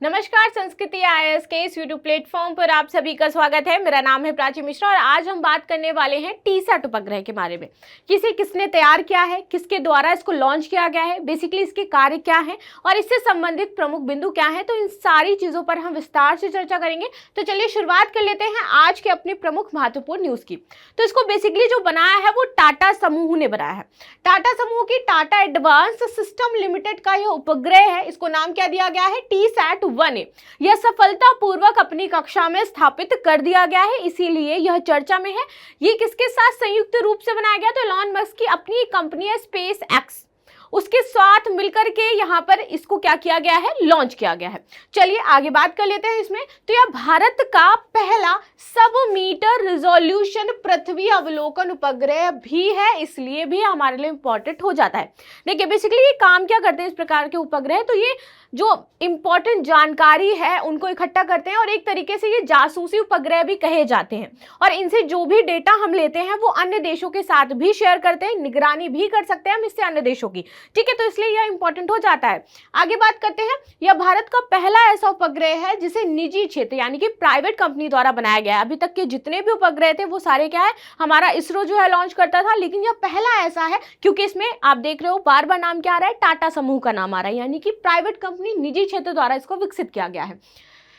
नमस्कार, संस्कृति आईएएस के इस यूट्यूब प्लेटफॉर्म पर आप सभी का स्वागत है। मेरा नाम है प्राची मिश्रा और आज हम बात करने वाले हैं टीसैट उपग्रह के बारे में। किसने तैयार किया है, किसके द्वारा इसको लॉन्च किया गया है, बेसिकली इसके कार्य क्या है और इससे संबंधित प्रमुख बिंदु क्या है, तो इन सारी चीजों पर हम विस्तार से चर्चा करेंगे। तो चलिए शुरुआत कर लेते हैं आज के अपनी प्रमुख महत्वपूर्ण न्यूज की। तो इसको बेसिकली जो बनाया है वो टाटा समूह ने बनाया है। टाटा समूह की टाटा एडवांस सिस्टम लिमिटेड का यह उपग्रह है। इसको नाम क्या दिया गया है? टीसैट 1A। यह सफलतापूर्वक अपनी कक्षा में स्थापित कर दिया गया है, इसीलिए यह चर्चा में है। ये किसके साथ संयुक्त रूप से बनाया गया? तो एलन मस्क की अपनी कंपनी है स्पेस एक्स, उसके साथ मिलकर के यहाँ पर इसको क्या किया गया है? लॉन्च किया गया है। चलिए आगे बात कर लेते हैं इसमें। तो यह भारत का पहला सब मीटर रिजोल्यूशन पृथ्वी अवलोकन उपग्रह भी है, इसलिए भी हमारे लिए इंपॉर्टेंट हो जाता है। देखिए बेसिकली ये काम क्या करते हैं इस प्रकार के उपग्रह? तो ये जो इंपॉर्टेंट जानकारी है उनको इकट्ठा करते हैं और एक तरीके से ये जासूसी उपग्रह भी कहे जाते हैं। और इनसे जो भी डेटा हम लेते हैं वो अन्य देशों के साथ भी शेयर करते हैं, निगरानी भी कर सकते हैं हम इससे अन्य देशों की। ठीक है, तो इसलिए यह इंपॉर्टेंट हो जाता है। आगे बात करते हैं। यह भारत का पहला ऐसा उपग्रह है जिसे निजी क्षेत्र यानी कि प्राइवेट कंपनी द्वारा बनाया गया है। अभी तक के जितने भी उपग्रह थे वो सारे क्या है, हमारा इसरो जो है लॉन्च करता था, लेकिन यह पहला ऐसा है क्योंकि इसमें आप देख रहे हो बार बार नाम क्या आ रहा है? टाटा समूह का नाम आ रहा है, यानी कि प्राइवेट कंपनी निजी क्षेत्र द्वारा इसको विकसित किया गया है।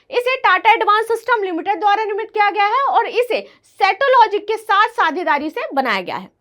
इसे टाटा एडवांस सिस्टम लिमिटेड द्वारा निर्मित किया गया है और इसे सेटोलॉजिक के साथ साझेदारी से बनाया गया है।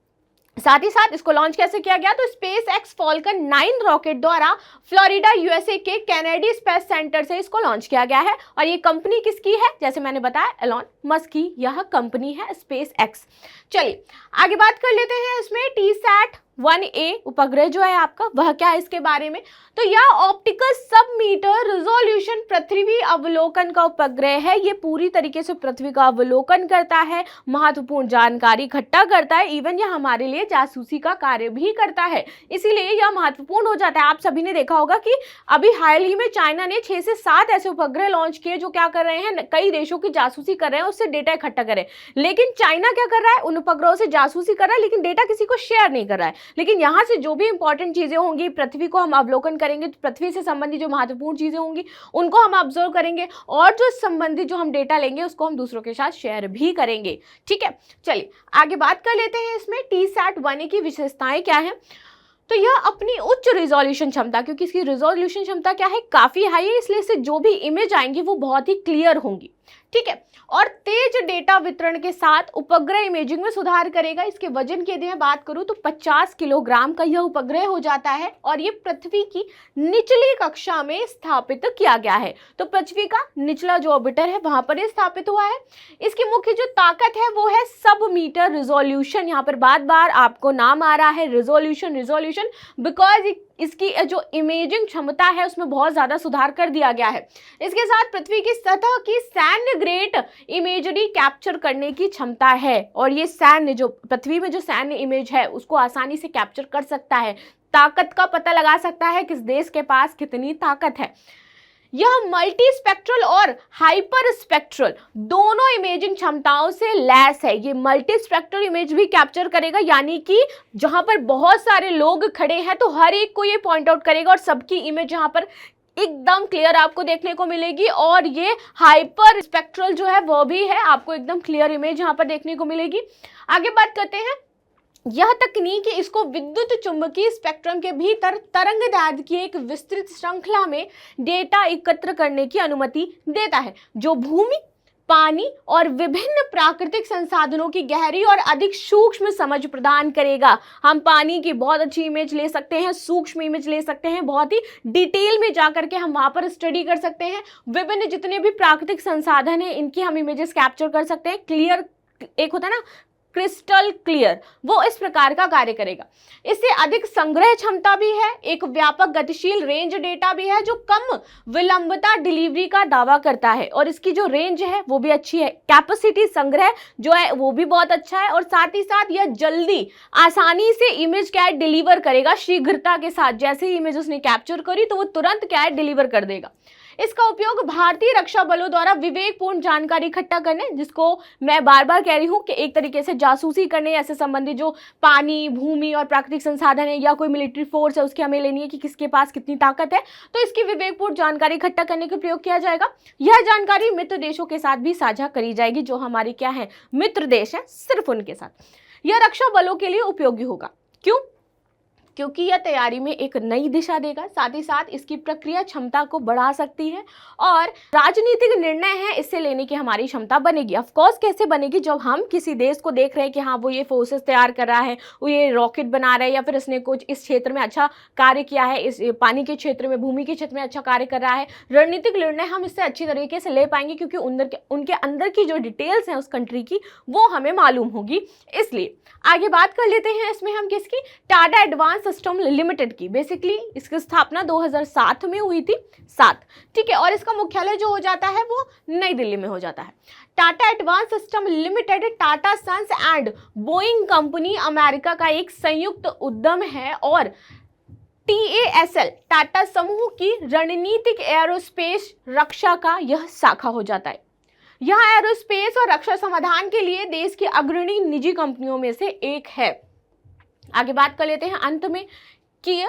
साथ ही साथ इसको लॉन्च कैसे किया गया? तो स्पेस एक्स फॉल्कन 9 रॉकेट द्वारा फ्लोरिडा यूएसए के कैनेडी स्पेस सेंटर से इसको लॉन्च किया गया है। और ये कंपनी किसकी है? जैसे मैंने बताया एलन मस्क की यह कंपनी है स्पेस एक्स। चलिए आगे बात कर लेते हैं इसमें। टीसैट 1A उपग्रह जो है आपका, वह क्या है इसके बारे में? तो यह ऑप्टिकल सब मीटर रिजोल्यूशन पृथ्वी अवलोकन का उपग्रह है। ये पूरी तरीके से पृथ्वी का अवलोकन करता है, महत्वपूर्ण जानकारी इकट्ठा करता है, इवन यह हमारे लिए जासूसी का कार्य भी करता है, इसीलिए यह महत्वपूर्ण हो जाता है। आप सभी ने देखा होगा कि अभी हाल ही में चाइना ने 6 से 7 ऐसे उपग्रह लॉन्च किए जो क्या कर रहे हैं, कई देशों की जासूसी कर रहे हैं, उससे डेटा इकट्ठा कर रहे हैं। लेकिन चाइना क्या कर रहा है? उन उपग्रहों से जासूसी कर रहा है लेकिन डेटा किसी को शेयर नहीं कर रहा है। लेकिन यहाँ से जो भी इंपॉर्टेंट चीजें होंगी, पृथ्वी को हम अवलोकन करेंगे तो पृथ्वी से संबंधित जो महत्वपूर्ण चीजें होंगी उनको हम ऑब्जर्व करेंगे और जो संबंधित जो हम डेटा लेंगे उसको हम दूसरों के साथ शेयर भी करेंगे। ठीक है, चलिए आगे बात कर लेते हैं इसमें। टीसैट 1A की विशेषताएं क्या है? तो यह अपनी उच्च रिजोल्यूशन क्षमता, क्योंकि इसकी रिजोल्यूशन क्षमता क्या है? काफी हाई है, इसलिए इससे जो भी इमेज आएंगी वो बहुत ही क्लियर होंगी। ठीक है, और तेज डेटा वितरण के साथ उपग्रह इमेजिंग में सुधार करेगा। इसके वजन की यदि मैं बात करूं तो 50 किलोग्राम का यह उपग्रह हो जाता है और ये पृथ्वी की निचली कक्षा में स्थापित किया गया है। तो पृथ्वी का निचला जो ऑर्बिटर है वहां पर ये स्थापित हुआ है। इसकी मुख्य जो ताकत है वो है सब मीटर रिजोल्यूशन। यहाँ पर बार बार आपको नाम आ रहा है रिजोल्यूशन बिकॉज इसकी जो इमेजिंग क्षमता है उसमें बहुत ज्यादा सुधार कर दिया गया है। इसके साथ पृथ्वी की सतह की सैन्य ग्रेड इमेजरी कैप्चर करने की क्षमता है और ये सैन्य जो पृथ्वी में जो सैन्य इमेज है उसको आसानी से कैप्चर कर सकता है, ताकत का पता लगा सकता है किस देश के पास कितनी ताकत है। यह मल्टी स्पेक्ट्रल और हाइपर स्पेक्ट्रल दोनों इमेजिंग क्षमताओं से लैस है। ये मल्टी स्पेक्ट्रल इमेज भी कैप्चर करेगा, यानी कि जहां पर बहुत सारे लोग खड़े हैं तो हर एक को ये पॉइंट आउट करेगा और सबकी इमेज यहां पर एकदम क्लियर आपको देखने को मिलेगी। और ये हाइपर स्पेक्ट्रल जो है वो भी है, आपको एकदम क्लियर इमेज यहां पर देखने को मिलेगी। आगे बात करते हैं। यह तकनीक इसको विद्युत चुंबकीय स्पेक्ट्रम के भीतर तरंगदैर्ध्य की एक विस्तृत श्रृंखला में डेटा एकत्र करने की अनुमति देता है, जो भूमि, पानी और विभिन्न प्राकृतिक संसाधनों की गहरी और अधिक सूक्ष्म समझ प्रदान करेगा। हम पानी की बहुत अच्छी इमेज ले सकते हैं, सूक्ष्म इमेज ले सकते हैं, बहुत ही डिटेल में जाकर के हम वहां पर स्टडी कर सकते हैं। विभिन्न जितने भी प्राकृतिक संसाधन हैं इनकी हम इमेजेस कैप्चर कर सकते हैं। क्लियर एक होता है ना, क्रिस्टल क्लियर, वो इस प्रकार का कार्य करेगा। इससे अधिक संग्रह क्षमता भी है, एक व्यापक गतिशील रेंज डेटा भी है जो कम विलंबता डिलीवरी का दावा करता है और इसकी जो रेंज है वो भी अच्छी है। कैपेसिटी संग्रह जो है वो भी बहुत अच्छा है और साथ ही साथ यह जल्दी आसानी से इमेज क्या है डिलीवर करेगा शीघ्रता के साथ। जैसे ही इमेज उसने कैप्चर करी तो वो तुरंत क्या है डिलीवर कर देगा। इसका उपयोग भारतीय रक्षा बलों द्वारा विवेकपूर्ण जानकारी इकट्ठा करने, जिसको मैं बार बार कह रही हूँ कि एक तरीके से जासूसी करने, ऐसे संबंधित जो पानी, भूमि और प्राकृतिक संसाधन है या कोई मिलिट्री फोर्स है उसकी हमें लेनी है कि किसके पास कितनी ताकत है, तो इसकी विवेकपूर्ण जानकारी इकट्ठा करने के प्रयोग किया जाएगा। यह जानकारी मित्र देशों के साथ भी साझा करी जाएगी, जो हमारी क्या है, मित्र देश है, सिर्फ उनके साथ। यह रक्षा बलों के लिए उपयोगी होगा। क्यों? क्योंकि यह तैयारी में एक नई दिशा देगा, साथ ही साथ इसकी प्रक्रिया क्षमता को बढ़ा सकती है और राजनीतिक निर्णय है इससे लेने की हमारी क्षमता बनेगी। ऑफ कोर्स कैसे बनेगी? जब हम किसी देश को देख रहे हैं कि हाँ वो ये फोर्सेस तैयार कर रहा है, वो ये रॉकेट बना रहा है, या फिर इसने कुछ इस क्षेत्र में अच्छा कार्य किया है, इस पानी के क्षेत्र में, भूमि के क्षेत्र में अच्छा कार्य कर रहा है, रणनीतिक निर्णय हम इससे अच्छी तरीके से ले पाएंगे, क्योंकि उनके अंदर की जो डिटेल्स हैं उस कंट्री की वो हमें मालूम होगी। इसलिए आगे बात कर लेते हैं इसमें हम किसकी, टाटा एडवांस सिस्टम लिमिटेड की। बेसिकली इसकी स्थापना 2007 में हुई थी, 7, ठीक है, और इसका मुख्यालय जो हो जाता है वो नई दिल्ली में हो जाता है। Tata advance system limited Tata sons and Boeing company America का एक संयुक्त उद्यम है और TASL टाटा समूह की रणनीतिक एरोस्पेस रक्षा का यह शाखा हो जाता है। यह एरोस्पेस और रक्षा समाधान के लिए देश की अग्रणी निजी कंपनियों में से एक है। आगे बात कर लेते हैं अंत में कि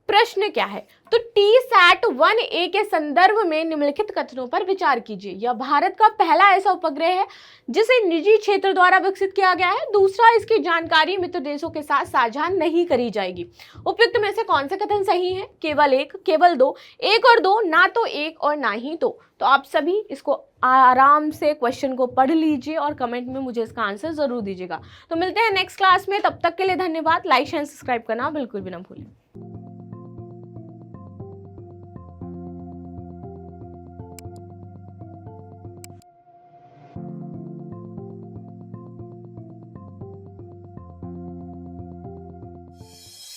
प्रश्न क्या है, तो TSAT-1A के संदर्भ में निम्नलिखित कथनों पर विचार कीजिए। यह भारत का पहला ऐसा उपग्रह है जिसे निजी क्षेत्र द्वारा विकसित किया गया है। दूसरा, इसकी जानकारी मित्र देशों के साथ साझा नहीं करी जाएगी। उपयुक्त में से कौन से कथन सही है? केवल एक, केवल दो, एक और दो, ना तो एक और ना ही दो। तो आप सभी इसको आराम से क्वेश्चन को पढ़ लीजिए और कमेंट में मुझे इसका आंसर जरूर दीजिएगा। तो मिलते हैं नेक्स्ट क्लास में, तब तक के लिए धन्यवाद। लाइक शेयर सब्सक्राइब करना बिल्कुल भी ना भूलें।